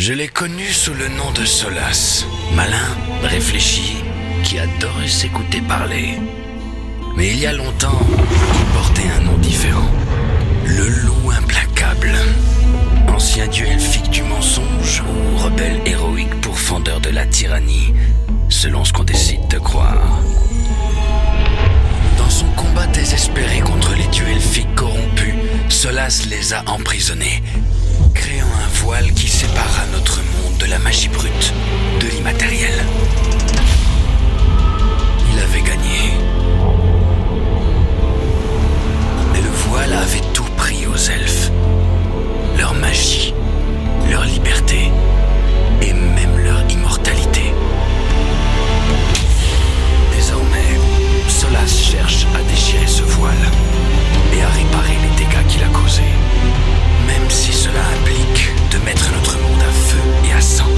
Je l'ai connu sous le nom de Solas, malin, réfléchi, qui adorait s'écouter parler. Mais il y a longtemps, il portait un nom différent. Le loup implacable. Ancien dieu elfique du mensonge ou rebelle héroïque pourfendeur de la tyrannie, selon ce qu'on décide de croire. Dans son combat désespéré contre les dieux elfiques corrompus, Solas les a emprisonnés, créant un voile qui séparera notre monde de la magie brute, de l'immatériel. Il avait gagné. Mais le voile avait tout pris aux elfes. Leur magie, leur liberté et même leur immortalité. Désormais, Solas cherche à déchirer ce voile et à réparer les dégâts qu'il a causés, même si cela implique de mettre notre monde à feu et à sang.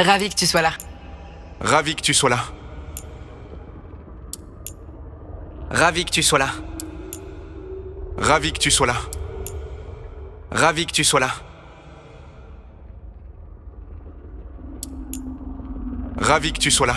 Ravi que tu sois là. Ravi que tu sois là. Ravi que tu sois là. Ravi que tu sois là. Ravi que tu sois là. Ravi que tu sois là.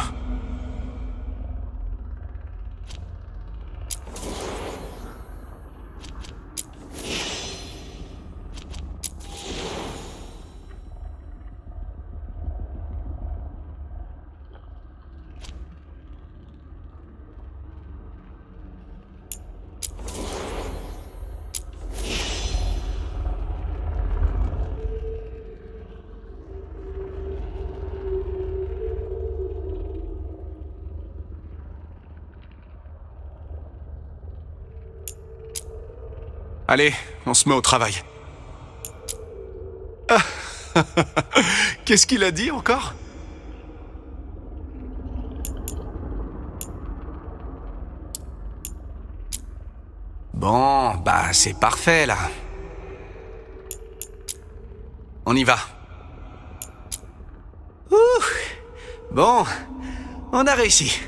Allez, on se met au travail. Ah. Qu'est-ce qu'il a dit encore ? Bon, bah c'est parfait là. On y va. Ouh. Bon, on a réussi.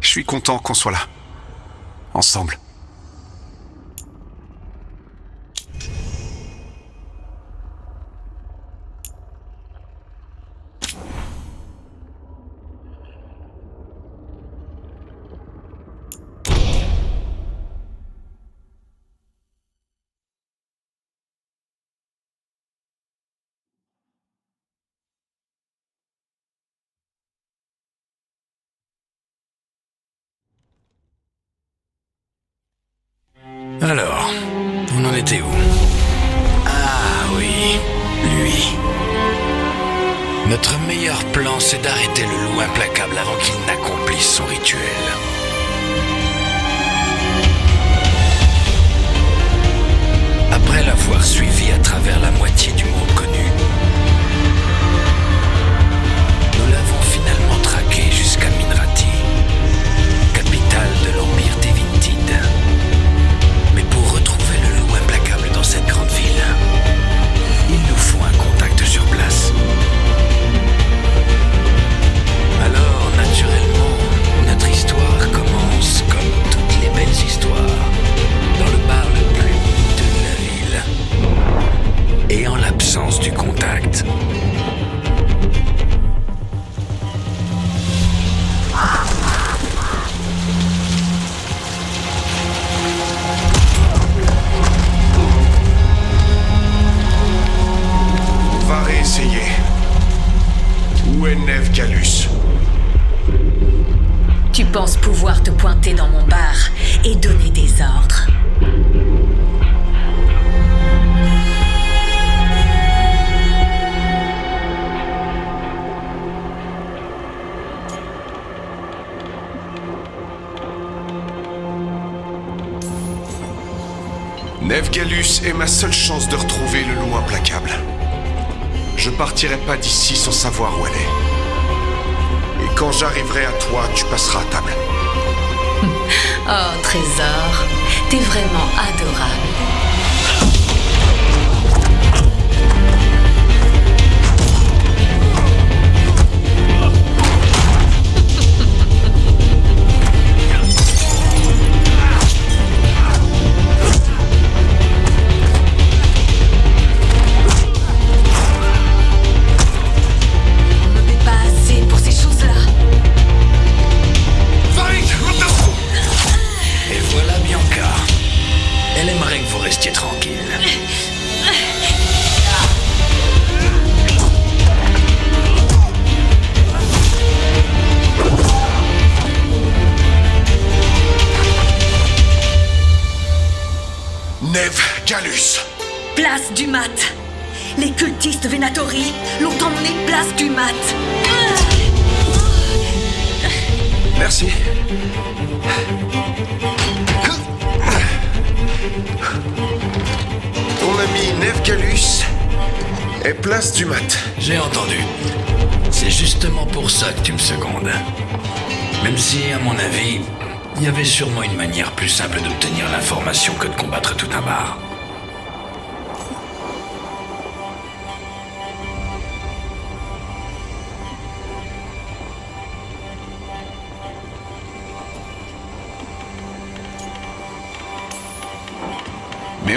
Je suis content qu'on soit là. Ensemble. Alors, on en était où? Ah oui, lui. Notre meilleur plan, c'est d'arrêter le loup implacable avant qu'il n'accomplisse son rituel. Après l'avoir suivi à travers la moitié du monde connu, nous l'avons finalement traqué jusqu'à Minrati, capitale de l'Empire Tevintid. Mais pour retrouver le loup implacable dans cette grande ville, il nous faut un contact sur place. Alors, naturellement, notre histoire commence comme toutes les belles histoires, dans le bar le plus miteux de la ville. Et en l'absence du contact. On va réessayer. Où est Neve Galus ? Tu penses pouvoir te pointer dans mon bar et donner des ordres. Neve Galus est ma seule chance de retrouver le loup implacable. Je partirai pas d'ici sans savoir où elle est. Et quand j'arriverai à toi, tu passeras à table. Oh, trésor, t'es vraiment adorable. Neve Galus. Place du Mat. Les cultistes Venatori l'ont emmené place du Mat. Merci. Ton ami Neve Galus est place du Mat. J'ai entendu. C'est justement pour ça que tu me secondes. Même si, à mon avis, il y avait sûrement une manière plus simple d'obtenir l'information que de combattre tout un bar.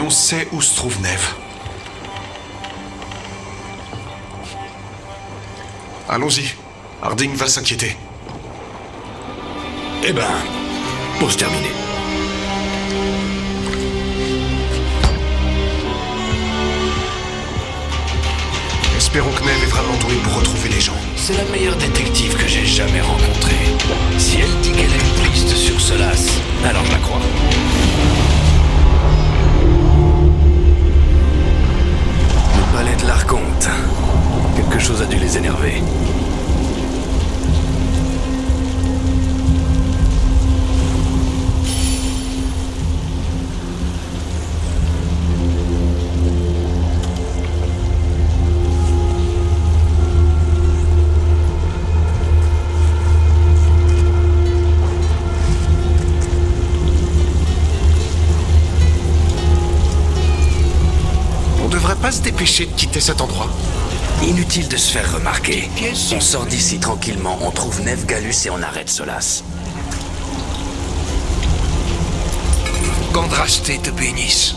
on sait où se trouve Neve. Allons-y. Harding va s'inquiéter. Eh ben, pause terminée. Espérons que Neve est vraiment douée pour retrouver les gens. C'est la meilleure détective que j'ai jamais rencontrée. Si elle dit qu'elle a une piste sur Solas, alors je la crois. Le palais de l'Archonte. Quelque chose a dû les énerver. On devrait pas se dépêcher de quitter cet endroit. Inutile de se faire remarquer. On sort d'ici tranquillement, on trouve Neve Gallus et on arrête Solas. Qu'Andrasté te bénisse.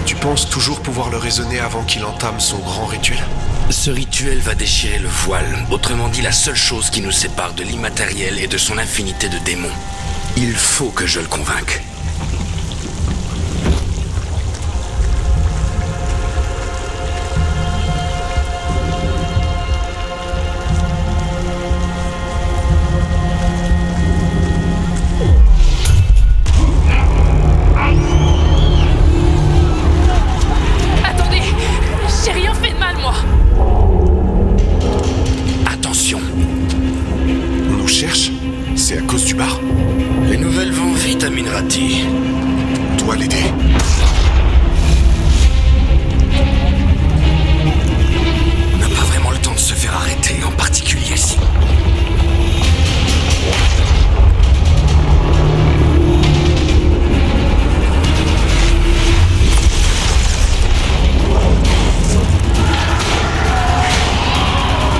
Tu penses toujours pouvoir le raisonner avant qu'il entame son grand rituel? Ce rituel va déchirer le voile, autrement dit la seule chose qui nous sépare de l'immatériel et de son infinité de démons. Il faut que je le convainque. On doit l'aider. On n'a pas vraiment le temps de se faire arrêter, en particulier ici.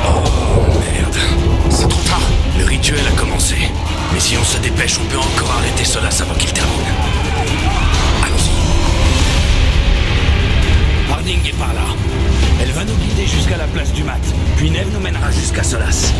Oh merde. C'est trop tard. Le rituel a commencé. Mais si on se dépêche, on peut encore arrêter Solas avant qu'il termine. Allons-y. Harding est par là. Elle va nous guider jusqu'à la place du mat. Puis Neve nous mènera jusqu'à Solas.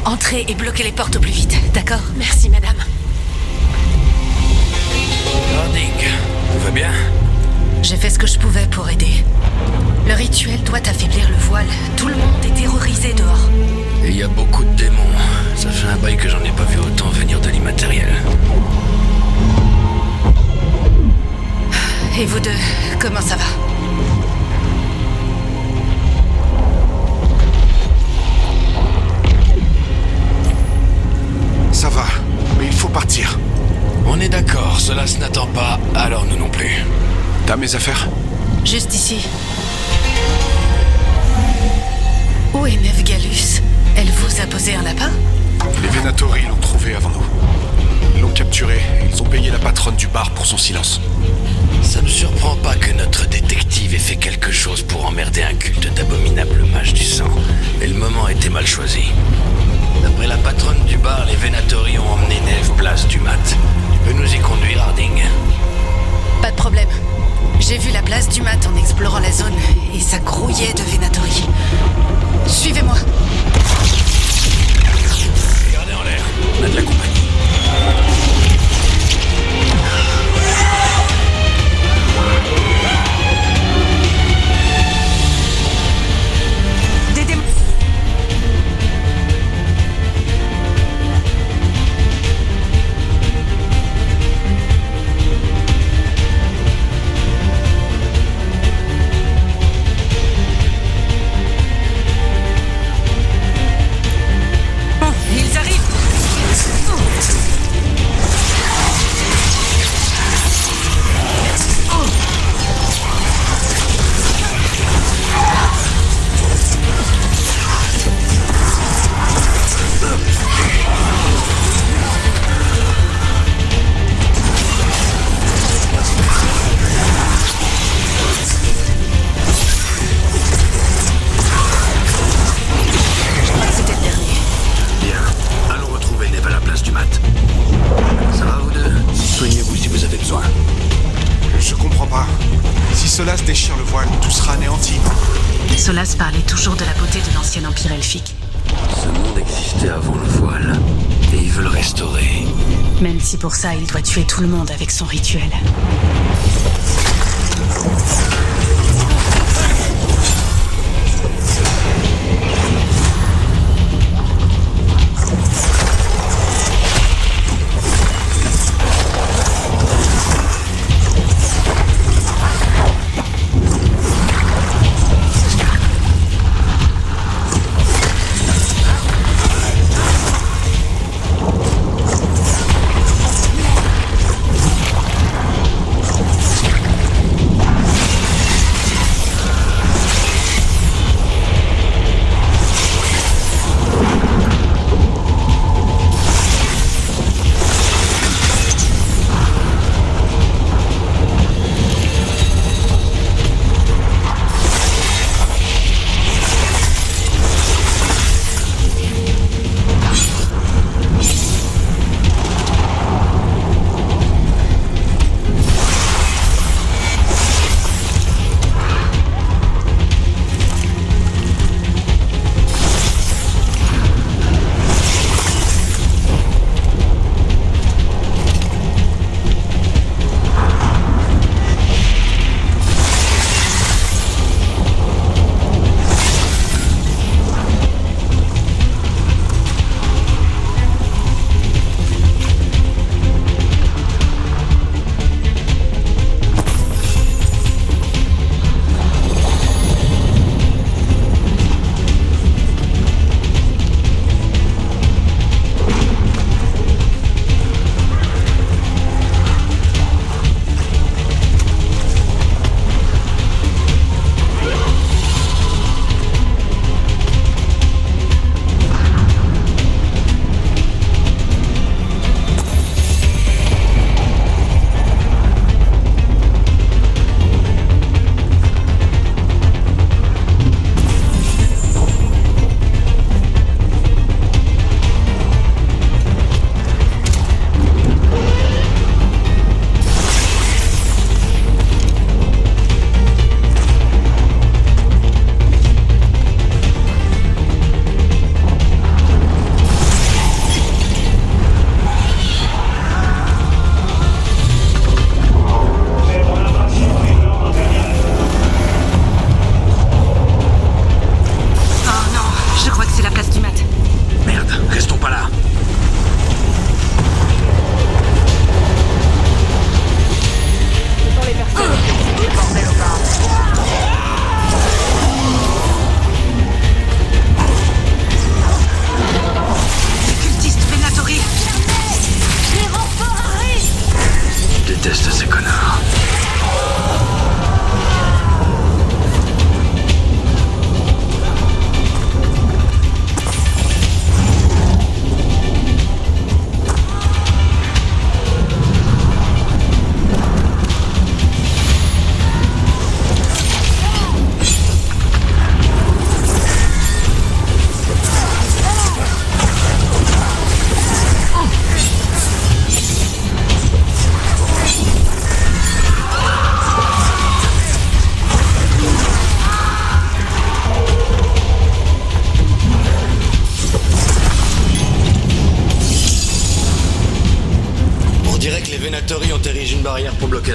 Entrez et bloquez les portes au plus vite, d'accord? Merci, madame. Harding, tout va bien? J'ai fait ce que je pouvais pour aider. Le rituel doit affaiblir le voile. Tout le monde est terrorisé dehors. Et il y a beaucoup de démons. Ça fait un bail que j'en ai pas vu autant venir de l'immatériel. Et vous deux, comment ça va? Ça va, mais il faut partir. On est d'accord, Solas n'attend pas, alors nous non plus. T'as mes affaires? Juste ici. Où est Nevgalus? Elle vous a posé un lapin? Les Venatori l'ont trouvé avant nous. Ils l'ont capturé et ils ont payé la patronne du bar pour son silence. Ça me surprend pas que notre détective ait fait quelque chose pour emmerder un culte d'abominables mages du sang. Mais le moment était mal choisi. D'après la patronne du bar, les Venatori ont emmené Neve place du mat. Tu peux nous y conduire, Harding? Pas de problème. J'ai vu la place du mat en explorant la zone et ça grouillait de Venatori. Suivez-moi. Regardez en l'air, on a de la compagnie. Des démons. Ils arrivent. C'était le dernier. Bien, allons retrouver Neve à la place du mat. Ça va vous deux? Soignez-vous si vous avez besoin. Je comprends pas. Si Solas déchire le voile, tout sera anéanti. Solas parlait toujours de la beauté de l'ancien empire elfique. Ce monde existait avant le voile, et il veut le restaurer. Même si pour ça, il doit tuer tout le monde avec son rituel.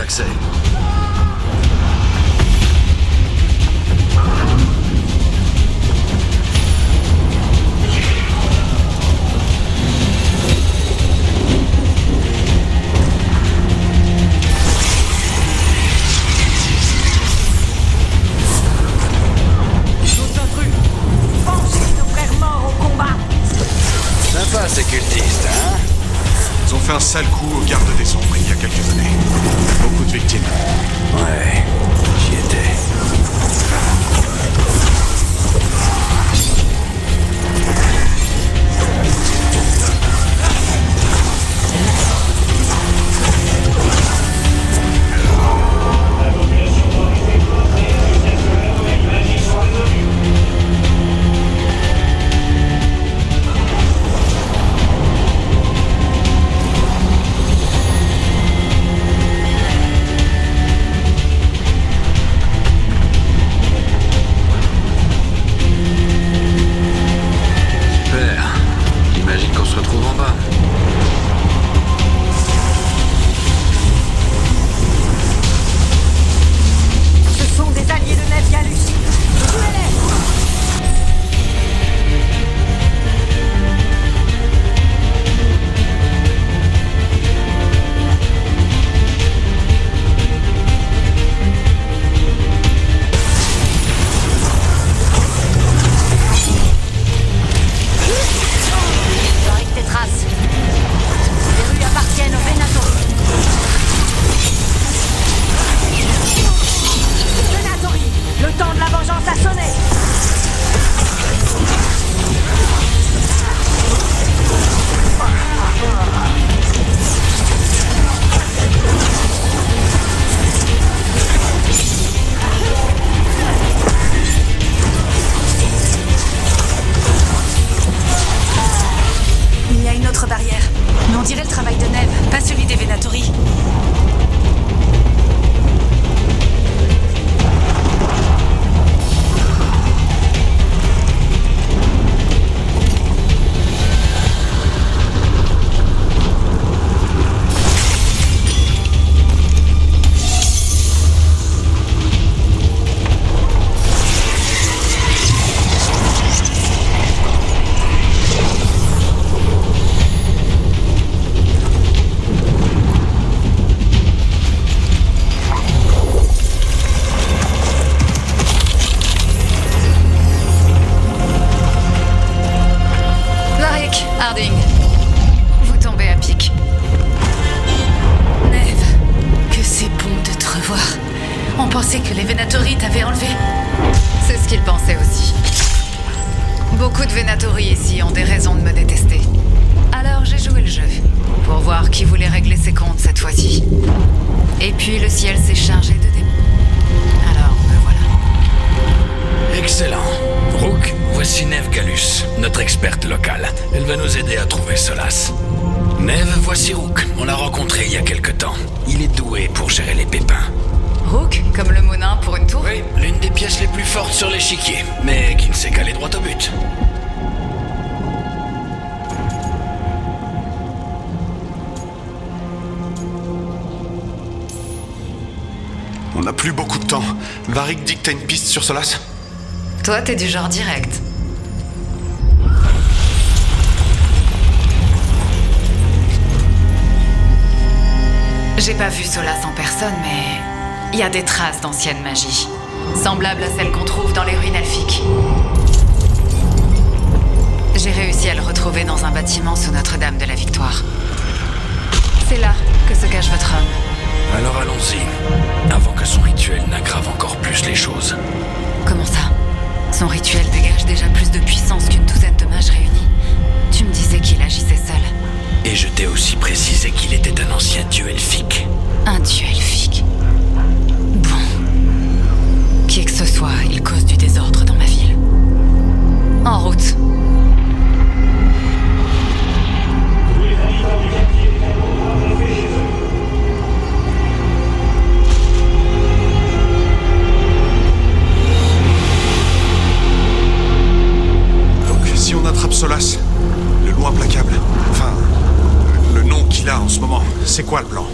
accès. Sympa ces cultistes, hein? Ils ont fait un sale coup aux gardes des ombres il y a quelques années. Beaucoup de victimes. Ouais, j'y étais. Vous tombez à pic. Neve, que c'est bon de te revoir. On pensait que les Venatori t'avaient enlevé. C'est ce qu'ils pensaient aussi. Beaucoup de Venatori ici ont des raisons de me détester. Alors j'ai joué le jeu, pour voir qui voulait régler ses comptes cette fois-ci. Et puis le ciel s'est chargé de démons. Alors, me voilà. Excellent. Rook, voici Neve Gallus, notre experte locale. Elle va nous aider à trouver Solas. Neve, voici Rook. On l'a rencontré il y a quelque temps. Il est doué pour gérer les pépins. Rook, comme le monin pour une tour? Oui, l'une des pièces les plus fortes sur l'échiquier, mais qui ne sait qu'aller droit au but. On n'a plus beaucoup de temps. Varric dit que t'as une piste sur Solas? Toi, t'es du genre direct. J'ai pas vu Solas en personne, mais il y a des traces d'ancienne magie, semblables à celles qu'on trouve dans les ruines elfiques. J'ai réussi à le retrouver dans un bâtiment sous Notre-Dame de la Victoire. C'est là que se cache votre homme. Alors allons-y, avant que son rituel n'aggrave encore plus les choses. Comment ça? Son rituel dégage déjà plus de puissance qu'une douzaine de mages réunis. Tu me disais qu'il agissait seul. Et je t'ai aussi précisé qu'il était un ancien dieu elfique. Un dieu elfique. Bon. Qui que ce soit, il cause du désordre dans ma ville. En route. Si on attrape Solas, le loup implacable, enfin, le nom qu'il a en ce moment, c'est quoi le plan?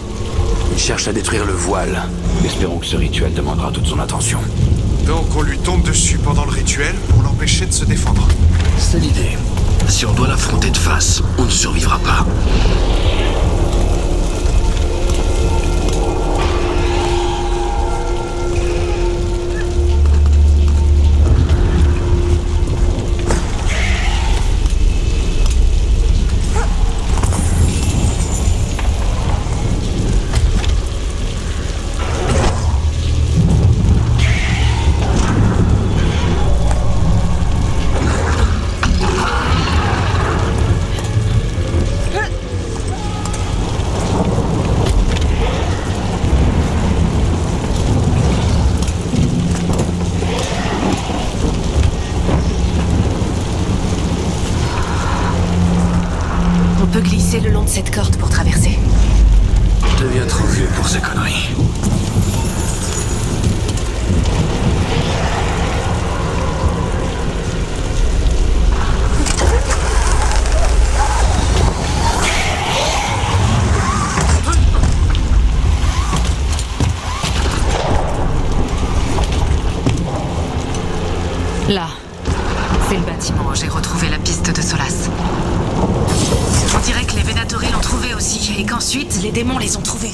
cherche à détruire le voile. Espérons que ce rituel demandera toute son attention. Donc on lui tombe dessus pendant le rituel pour l'empêcher de se défendre. C'est l'idée. Si on doit l'affronter de face, on ne survivra pas. On peut glisser le long de cette corde pour traverser. Je deviens trop vieux pour ces conneries. Là, c'est le bâtiment où j'ai retrouvé la piste de Solas. On dirait que les Venatori l'ont trouvé aussi, et qu'ensuite, les démons les ont trouvés.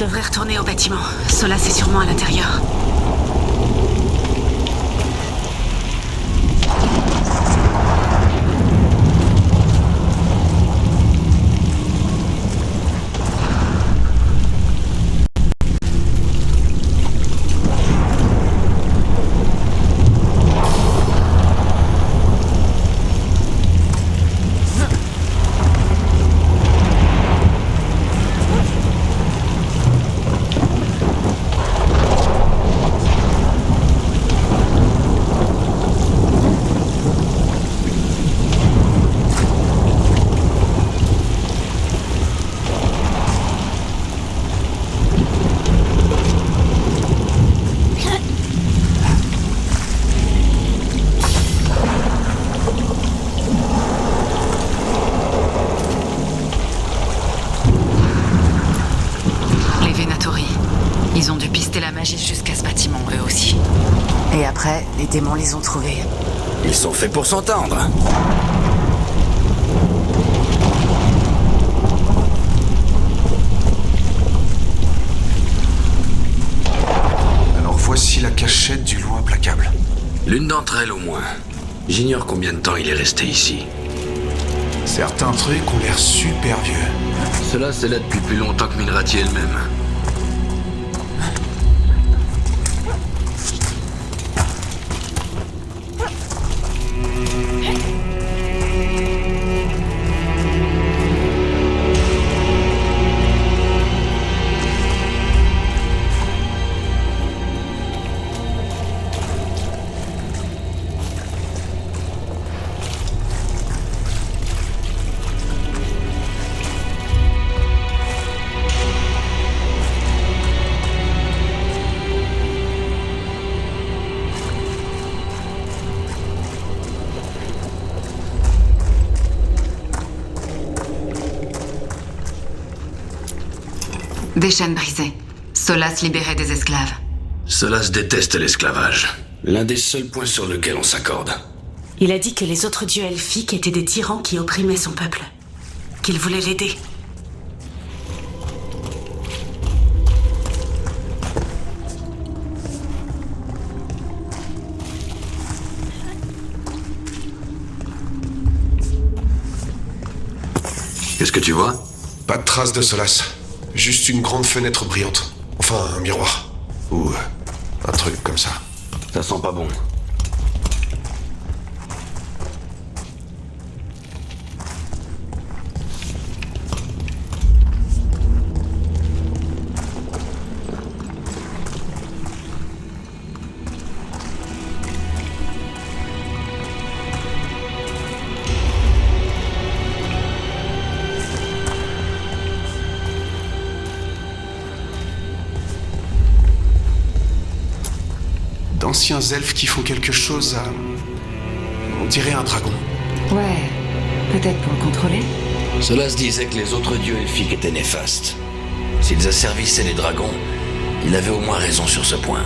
devrais retourner au bâtiment. Solas est sûrement à l'intérieur. Ils ont dû pister la magie jusqu'à ce bâtiment, eux aussi. Et après, les démons les ont trouvés. Ils sont faits pour s'entendre. Alors voici la cachette du loup implacable. L'une d'entre elles au moins. J'ignore combien de temps il est resté ici. Certains trucs ont l'air super vieux. Cela, c'est là depuis plus longtemps que Minrati elle-même. Des chaînes brisées. Solas libéré des esclaves. Solas déteste l'esclavage. L'un des seuls points sur lequel on s'accorde. Il a dit que les autres dieux elfiques étaient des tyrans qui opprimaient son peuple. Qu'il voulait l'aider. Qu'est-ce que tu vois? Pas de traces de Solas. Juste une grande fenêtre brillante. Enfin, un miroir. Ou un truc comme ça. Ça sent pas bon. D'anciens elfes qui font quelque chose à... On dirait un dragon. Ouais, peut-être pour le contrôler. Solas disait que les autres dieux elfiques étaient néfastes. S'ils asservissaient les dragons, il avait au moins raison sur ce point.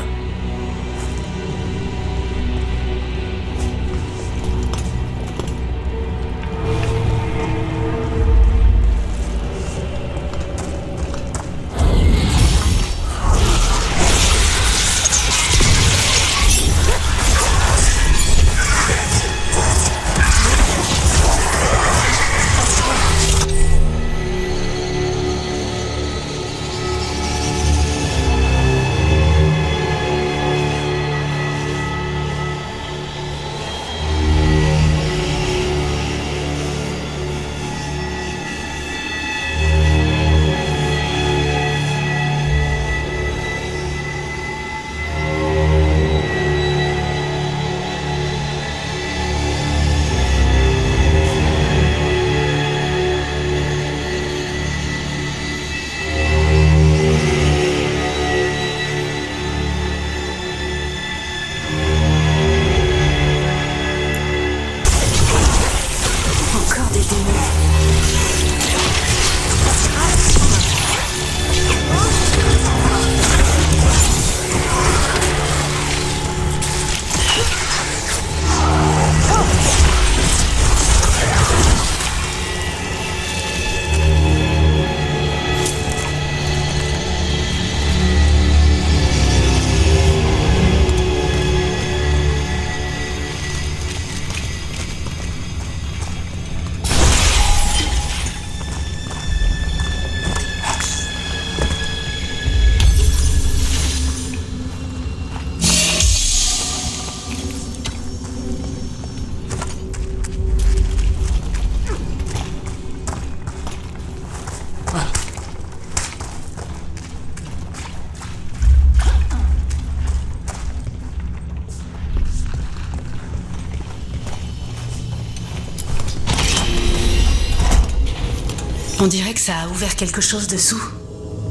On dirait que ça a ouvert quelque chose dessous.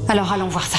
Alors allons voir ça.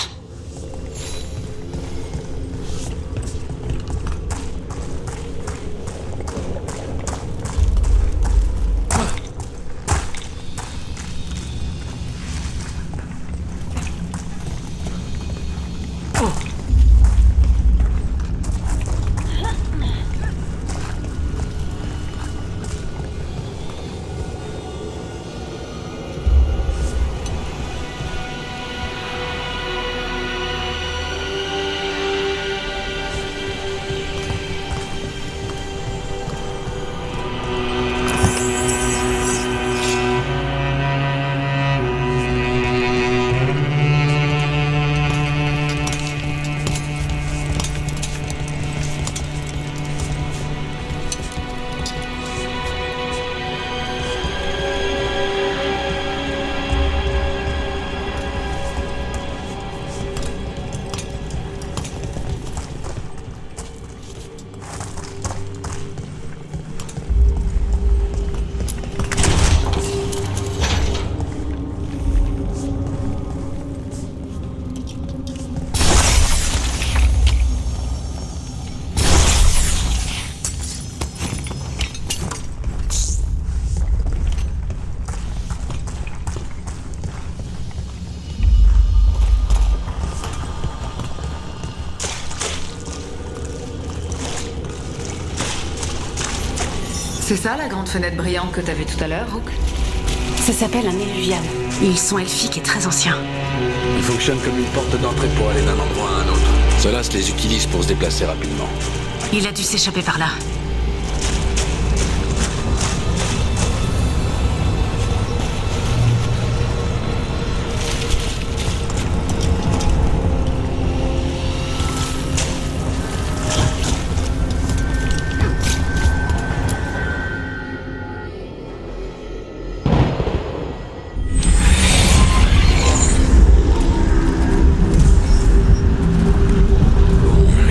C'est ça la grande fenêtre brillante que t'as vue tout à l'heure, Rook? Ça s'appelle un éluvial. Ils sont elfiques et très anciens. Ils fonctionnent comme une porte d'entrée pour aller d'un endroit à un autre. Ceux-là se les utilise pour se déplacer rapidement. Il a dû s'échapper par là.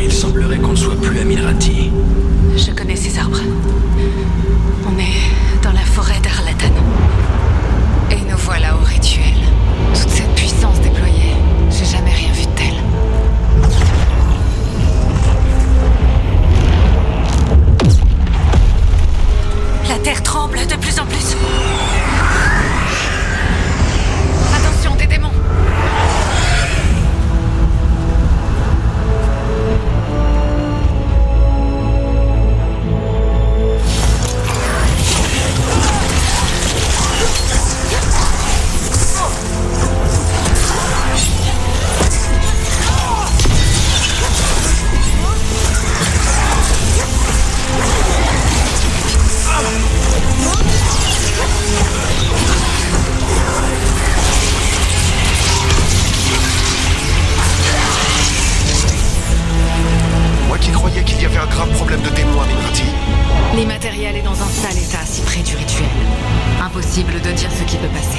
Il semblerait qu'on ne soit plus à Milrati. Je connais ces arbres. On est dans la forêt d'Arlatan. Et nous voilà au rituel. Toute cette puissance déployée, j'ai jamais rien vu de tel. La terre tremble de plus en plus. Attention, des démons! Moi qui croyais qu'il y avait un grave problème de démons à Milrati. L'immatériel est dans un sale état si près du rituel. Impossible de dire ce qui peut passer.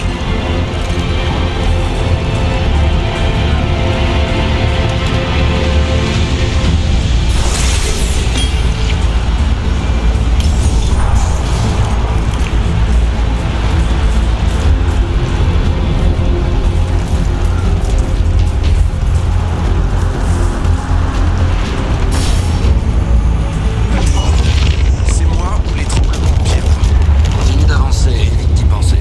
C'est moi ou les tremblements de pierre? Continue d'avancer, évite d'y penser.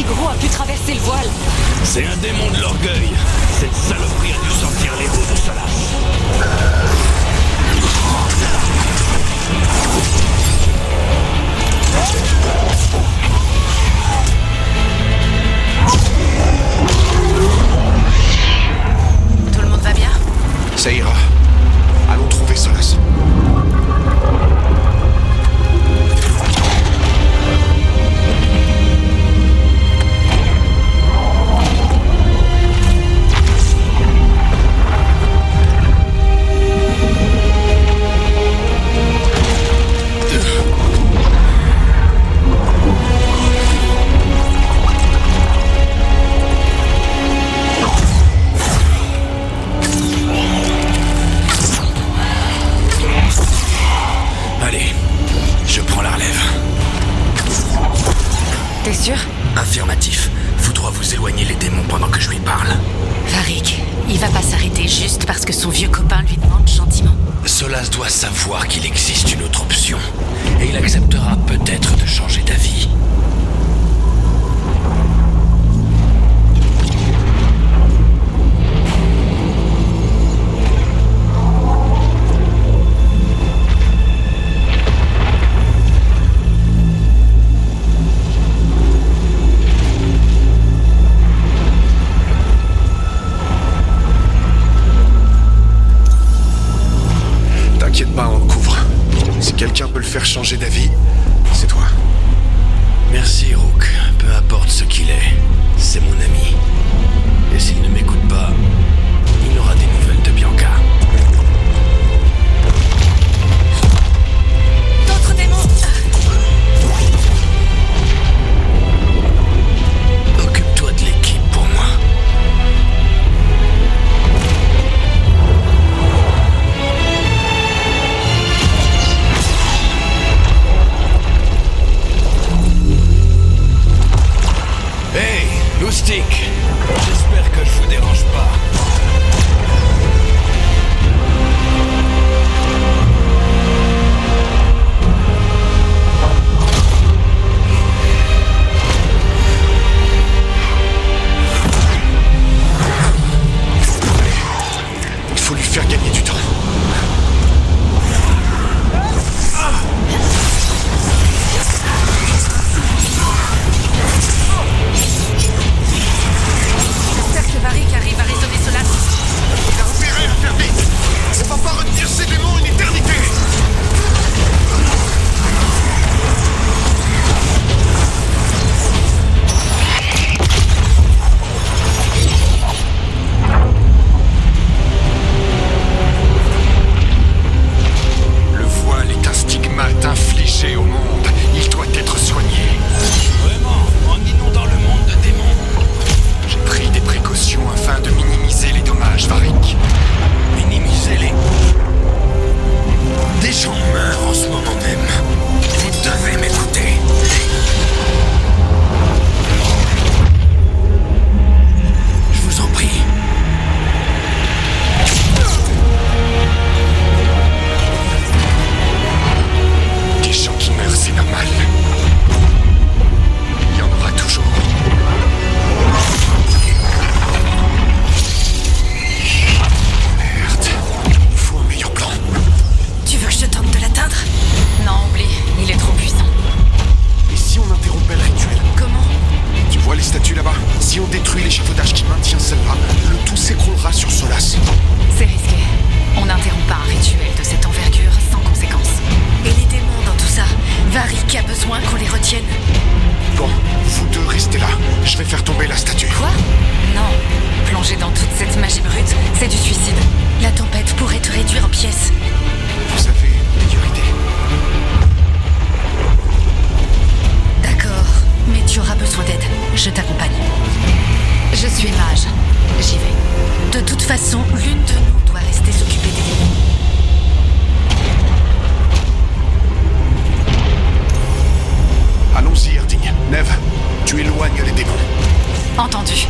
aussi gros a pu traverser le voile? C'est un démon de l'orgueil. Cette saloperie a dû sortir les mots de Solas. Tout le monde va bien? Ça ira. Allons trouver Solas. Allez, je prends la relève. T'es sûr? Affirmatif. Faudra vous éloigner les démons pendant que je lui parle. Varric, il va pas s'arrêter juste parce que son vieux copain lui demande gentiment. Solas doit savoir qu'il existe une autre option. Et il acceptera peut-être de changer d'avis. T'inquiète pas, on le couvre. Si quelqu'un peut le faire changer d'avis, c'est toi. Merci, Rook. Peu importe ce qu'il est, c'est mon ami. Et s'il ne m'écoute pas, il aura des nouvelles de Bianca. D'autres démons! Occupe-toi de l'équipe pour moi. Hey, Loustic! J'espère que je vous dérange pas. Il faut lui faire gagner du temps. J'espère que Varric arrive à raisonner Solas. Il a intérêt à faire vite. On va pas retenir ces démons une éternité. Le voile est un stigmate infligé au monde. Il doit être soigné. Vraiment, en inondant le monde de démons. J'ai pris des précautions afin de minimiser les dommages, Varric. Minimisez-les. Des gens meurent en ce moment même. Vous devez m'écouter. Je vous en prie. Des gens qui meurent, c'est normal. Il y en aura toujours. Merde. Il faut un meilleur plan. Tu veux que je tente de l'atteindre? Non, oublie, il est trop puissant. Et si on interrompait le rituel? Comment? Tu vois les statues là-bas? Si on détruit l'échafaudage qui maintient celle-là, le tout s'écroulera sur Solas. C'est risqué. On n'interrompt pas un rituel de cette envergure sans conséquence. Et les démons dans tout ça? Varric a besoin qu'on les retienne. Bon, vous deux restez là. Je vais faire tomber la statue. Quoi? Non. Plonger dans toute cette magie brute, c'est du suicide. La tempête pourrait te réduire en pièces. Vous avez une meilleure idée. D'accord, mais tu auras besoin d'aide. Je t'accompagne. Je suis mage. J'y vais. De toute façon, l'une de nous doit rester s'occuper des démons. Allons-y, Erding. Neve, tu éloignes les démons. Entendu.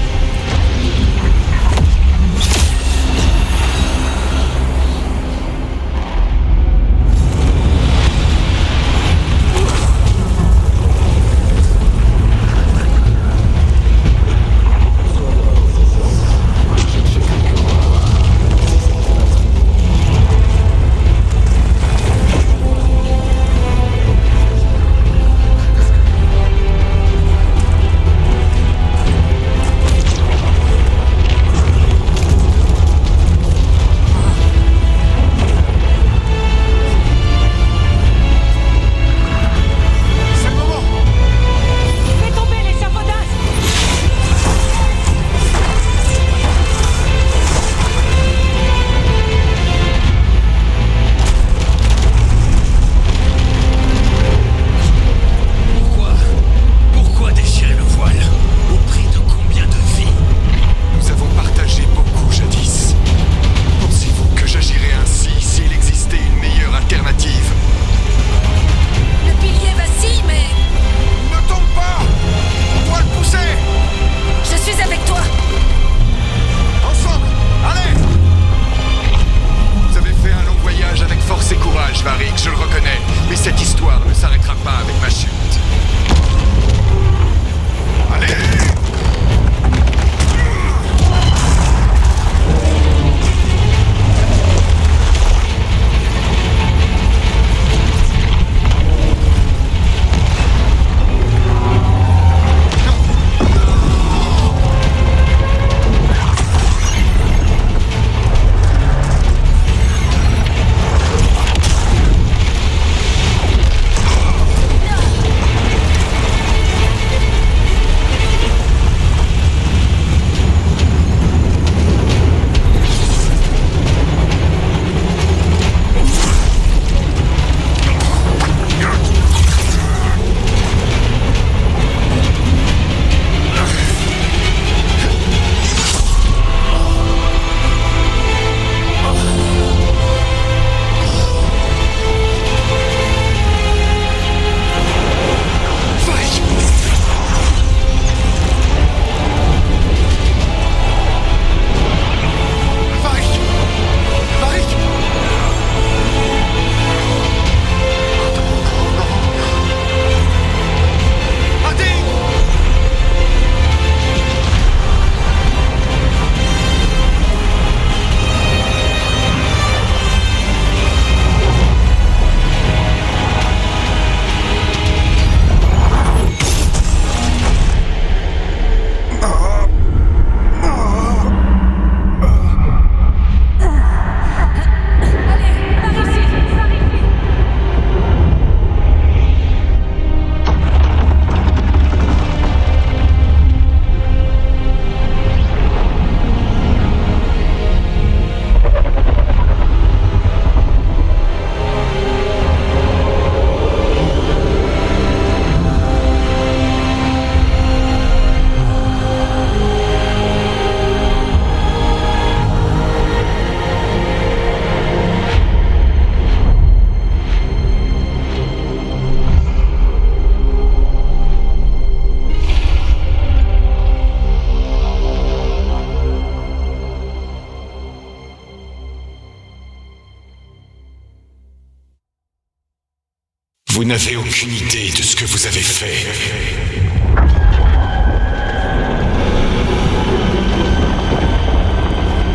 Vous n'avez aucune idée de ce que vous avez fait.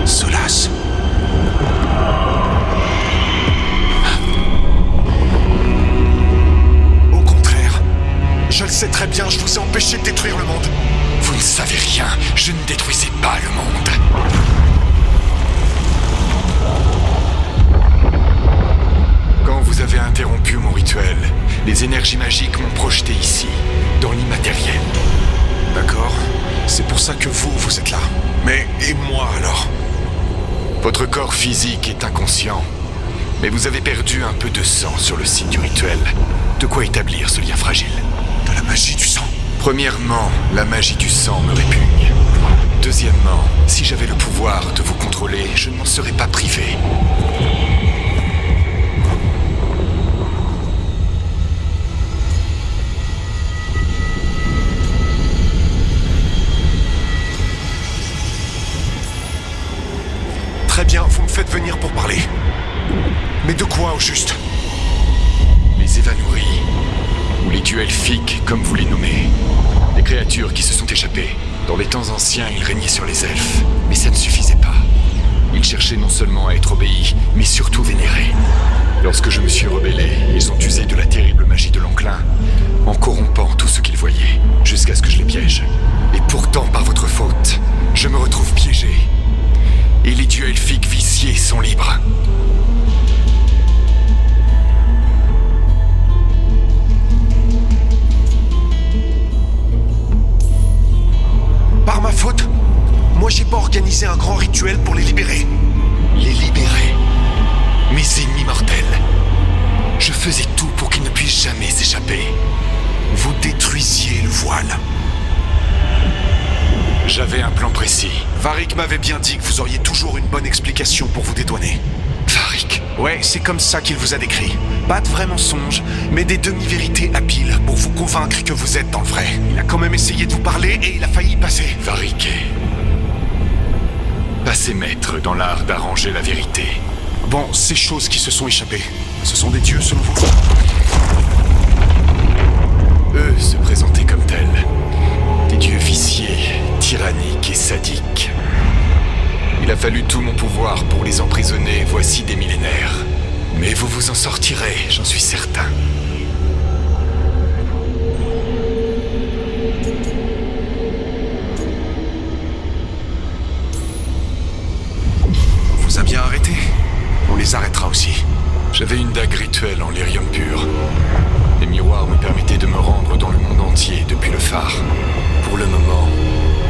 Solas. Au contraire, je le sais très bien, je vous ai empêché de détruire le monde. Vous ne savez rien, je ne détruisais pas le monde. Quand vous avez interrompu mon rituel, les énergies magiques m'ont projeté ici, dans l'immatériel. D'accord, c'est pour ça que vous êtes là. Mais, et moi alors? Votre corps physique est inconscient, mais vous avez perdu un peu de sang sur le site du rituel. De quoi établir ce lien fragile. De la magie du sang. Premièrement, la magie du sang me répugne. Deuxièmement, si j'avais le pouvoir de vous contrôler, je ne m'en serais pas privé. Très bien, vous me faites venir pour parler. Mais de quoi au juste? Les évanouis, ou les dieux elfiques, comme vous les nommez. Des créatures qui se sont échappées. Dans les temps anciens, ils régnaient sur les elfes, mais ça ne suffisait pas. Ils cherchaient non seulement à être obéis, mais surtout vénérés. Lorsque je me suis rebellé, ils ont usé de la terrible magie de l'enclin, en corrompant tout ce qu'ils voyaient, jusqu'à ce que je les piège. Et pourtant, par votre faute, je me retrouve piégé. Et les dieux elfiques viciés sont libres. Par ma faute? Moi j'ai pas organisé un grand rituel pour les libérer. Les libérer? Mes ennemis mortels. Je faisais tout pour qu'ils ne puissent jamais s'échapper. Vous détruisiez le voile. J'avais un plan précis. Varric m'avait bien dit que vous auriez toujours une bonne explication pour vous dédouaner. Varric? Ouais, c'est comme ça qu'il vous a décrit. Pas de vrais mensonges, mais des demi-vérités à pile pour vous convaincre que vous êtes dans le vrai. Il a quand même essayé de vous parler et il a failli y passer. Varric est passé maître dans l'art d'arranger la vérité. Bon, ces choses qui se sont échappées, ce sont des dieux selon vous? Eux se présentaient comme tels. Des dieux viciés, tyranniques et sadiques. Il a fallu tout mon pouvoir pour les emprisonner voici des millénaires. Mais vous vous en sortirez, j'en suis certain. On vous a bien arrêté. On les arrêtera aussi. J'avais une dague rituelle en lyrium pur. Les miroirs me permettaient de me rendre dans le monde entier depuis le phare. Pour le moment,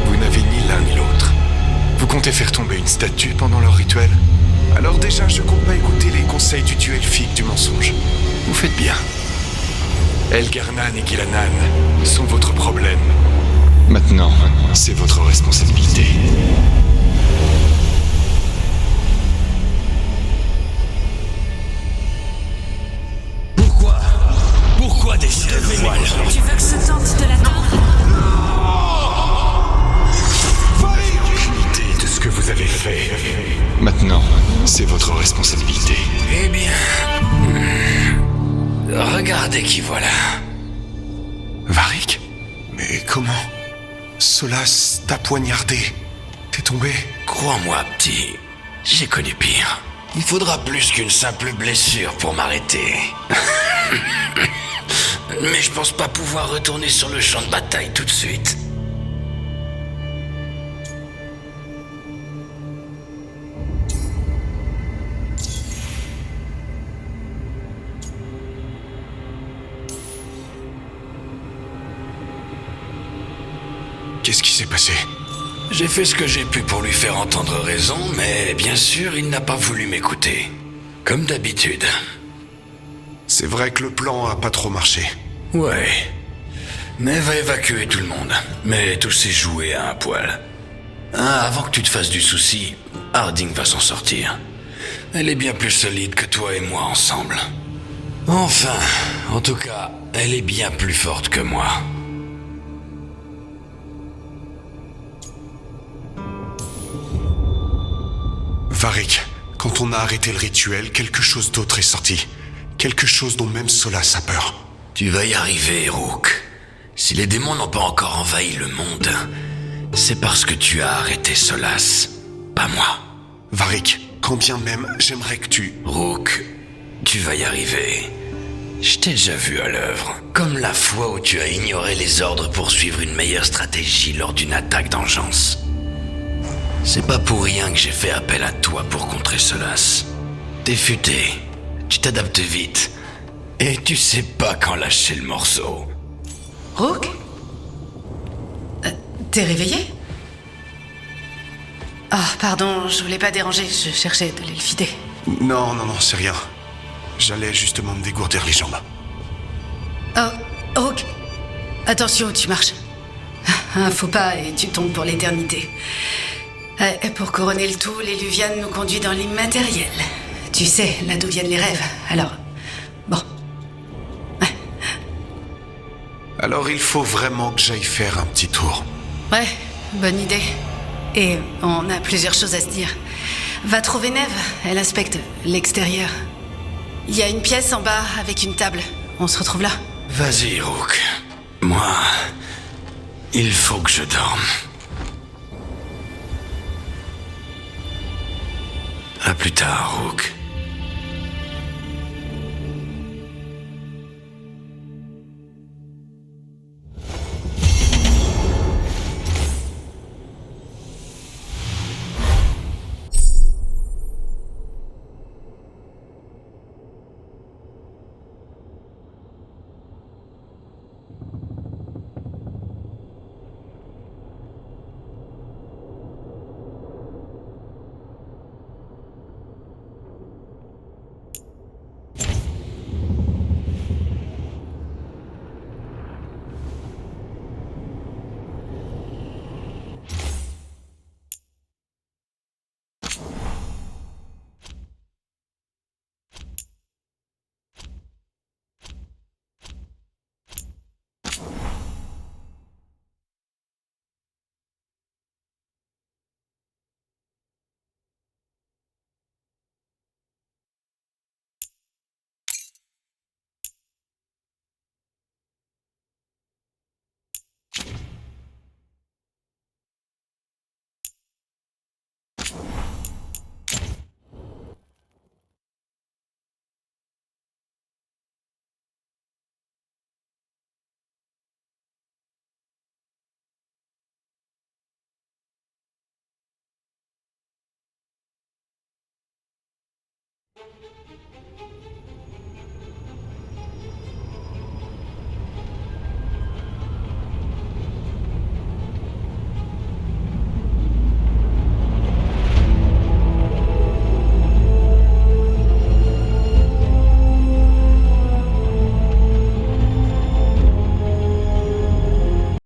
vous n'avez ni l'un ni l'autre. Vous comptez faire tomber une statue pendant leur rituel? Alors déjà, je compte pas écouter les conseils du dieu elfique du mensonge. Vous faites bien. Elgarnan et Gilanan sont votre problème. Maintenant, c'est votre responsabilité. Pourquoi décider le voile? Tu veux que je tente de l'attendre? Aucune idée de ce que vous avez fait. Maintenant, c'est votre responsabilité. Eh bien... regardez qui voilà. Varric? Mais comment? Solas t'a poignardé. T'es tombé? Crois-moi, petit, j'ai connu pire. Il faudra plus qu'une simple blessure pour m'arrêter. Mais je pense pas pouvoir retourner sur le champ de bataille tout de suite. Qu'est-ce qui s'est passé? J'ai fait ce que j'ai pu pour lui faire entendre raison, mais bien sûr, il n'a pas voulu m'écouter. Comme d'habitude. C'est vrai que le plan a pas trop marché. Ouais. Mais va évacuer tout le monde. Mais tout s'est joué à un poil. Avant que tu te fasses du souci, Harding va s'en sortir. Elle est bien plus solide que toi et moi ensemble. Enfin, en tout cas, elle est bien plus forte que moi. Varric, quand on a arrêté le rituel, quelque chose d'autre est sorti. Quelque chose dont même Solas a peur. Tu vas y arriver, Rook. Si les démons n'ont pas encore envahi le monde, c'est parce que tu as arrêté Solas, pas moi. Varric, quand bien même, j'aimerais que tu... Rook, tu vas y arriver. Je t'ai déjà vu à l'œuvre. Comme la fois où tu as ignoré les ordres pour suivre une meilleure stratégie lors d'une attaque d'engeance. C'est pas pour rien que j'ai fait appel à toi pour contrer Solas. T'es futé, tu t'adaptes vite, et tu sais pas quand lâcher le morceau. Rook T'es réveillé? Ah, pardon, je voulais pas déranger, je cherchais de l'elfidé. Non, c'est rien. J'allais justement me dégourdir les jambes. Oh, Rook, attention où tu marches. Un faux pas et tu tombes pour l'éternité. Pour couronner le tout, l'Éluviane nous conduit dans l'immatériel. Tu sais, là d'où viennent les rêves, alors... Bon. Alors il faut vraiment que j'aille faire un petit tour. Ouais, bonne idée. Et on a plusieurs choses à se dire. Va trouver Neve, elle inspecte l'extérieur. Il y a une pièce en bas avec une table. On se retrouve là. Vas-y, Rook. Moi, il faut que je dorme. À plus tard, Rook.